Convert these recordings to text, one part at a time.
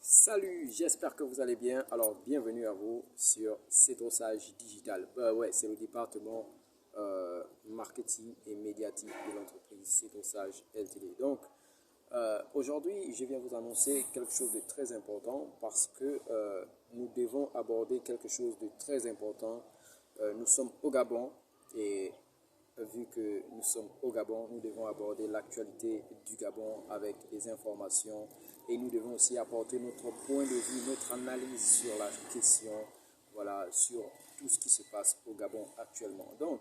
Salut, j'espère que vous allez bien. Alors, bienvenue à vous sur Cédrossage Digital. Ouais, c'est le département marketing et médiatique de l'entreprise Cédrossage LTD. Donc, aujourd'hui, je viens vous annoncer quelque chose de très important parce que nous devons aborder quelque chose de très important. Nous sommes au Gabon et vu que nous sommes au Gabon, nous devons aborder l'actualité du Gabon avec des informations et nous devons aussi apporter notre point de vue, notre analyse sur la question, voilà, sur tout ce qui se passe au Gabon actuellement. Donc,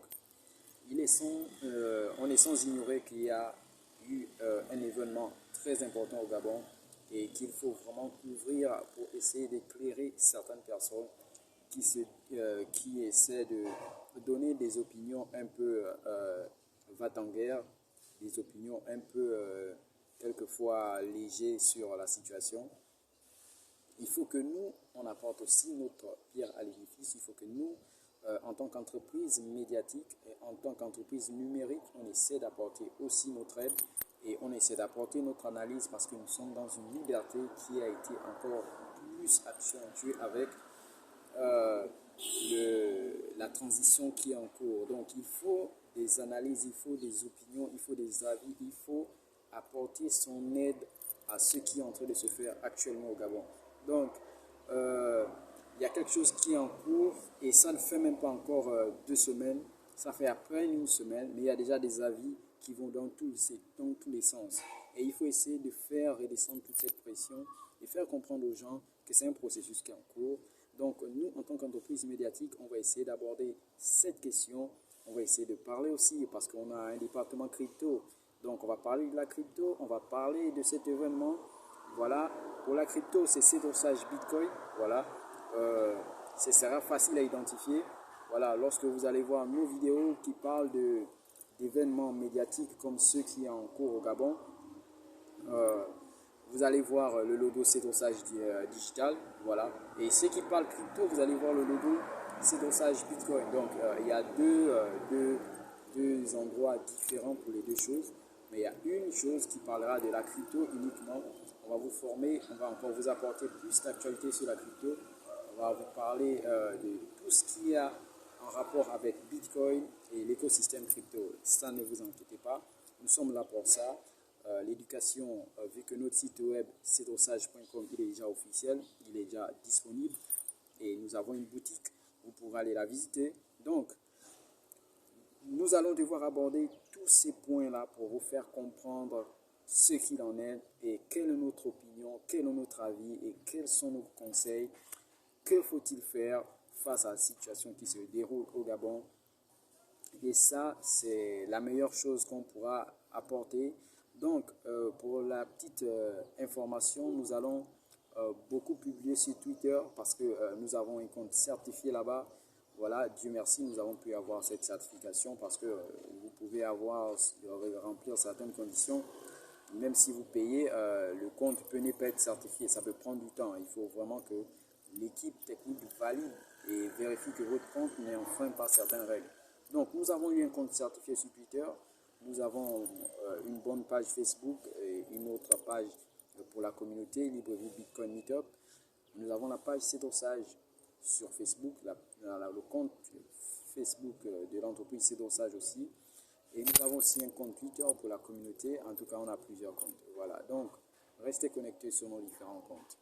on est sans ignorer qu'il y a eu un événement très important au Gabon et qu'il faut vraiment couvrir pour essayer d'éclairer certaines personnes qui essaient de donner des opinions un peu va-t-en-guerre, des opinions un peu quelquefois légères sur la situation. Il faut que nous, on apporte aussi notre pierre à l'édifice. Il faut que nous, en tant qu'entreprise médiatique et en tant qu'entreprise numérique, on essaie d'apporter aussi notre aide et on essaie d'apporter notre analyse parce que nous sommes dans une liberté qui a été encore plus accentuée avec la transition qui est en cours. Donc, il faut des analyses, il faut des opinions, il faut des avis, il faut apporter son aide à ce qui est en train de se faire actuellement au Gabon. Donc, il y a quelque chose qui est en cours et ça ne fait même pas encore 2 semaines. Ça fait à peine une semaine, mais il y a déjà des avis qui vont dans tous les sens. Et il faut essayer de faire redescendre toute cette pression et faire comprendre aux gens que c'est un processus qui est en cours. Donc, nous, en tant qu'entreprise médiatique, on va essayer d'aborder cette question. On va essayer de parler aussi parce qu'on a un département crypto. Donc, on va parler de la crypto, on va parler de cet événement. Voilà, pour la crypto, c'est Cédrossage Bitcoin. Voilà, ce sera facile à identifier. Voilà, lorsque vous allez voir nos vidéos qui parlent d'événements médiatiques comme ceux qui sont en cours au Gabon, vous allez voir le logo Cédrossage Digital, voilà. Et ceux qui parlent crypto, vous allez voir le logo Cédrossage Bitcoin. Donc, il y a deux endroits différents pour les deux choses. Mais il y a une chose qui parlera de la crypto uniquement. On va vous former, on va encore vous apporter plus d'actualité sur la crypto. On va vous parler de tout ce qui a en rapport avec Bitcoin et l'écosystème crypto. Ça, ne vous inquiétez pas, nous sommes là pour ça. L'éducation, vu que notre site web cédrossage.com il est déjà officiel, il est déjà disponible et nous avons une boutique, vous pourrez aller la visiter. Donc, nous allons devoir aborder tous ces points-là pour vous faire comprendre ce qu'il en est et quelle est notre opinion, quel est notre avis et quels sont nos conseils. Que faut-il faire face à la situation qui se déroule au Gabon? Et ça, c'est la meilleure chose qu'on pourra apporter. Donc, pour la petite information, nous allons beaucoup publier sur Twitter parce que nous avons un compte certifié là-bas. Voilà, Dieu merci, nous avons pu avoir cette certification parce que vous pouvez remplir certaines conditions. Même si vous payez, le compte peut ne pas être certifié. Ça peut prendre du temps. Il faut vraiment que l'équipe technique valide et vérifie que votre compte n'enfreint pas certaines règles. Donc, nous avons eu un compte certifié sur Twitter. Nous avons une bonne page Facebook et une autre page pour la communauté Libreville Bitcoin Meetup. Nous avons la page Cédrossage sur Facebook, le compte Facebook de l'entreprise Cédrossage aussi. Et nous avons aussi un compte Twitter pour la communauté. En tout cas, on a plusieurs comptes. Voilà, donc restez connectés sur nos différents comptes.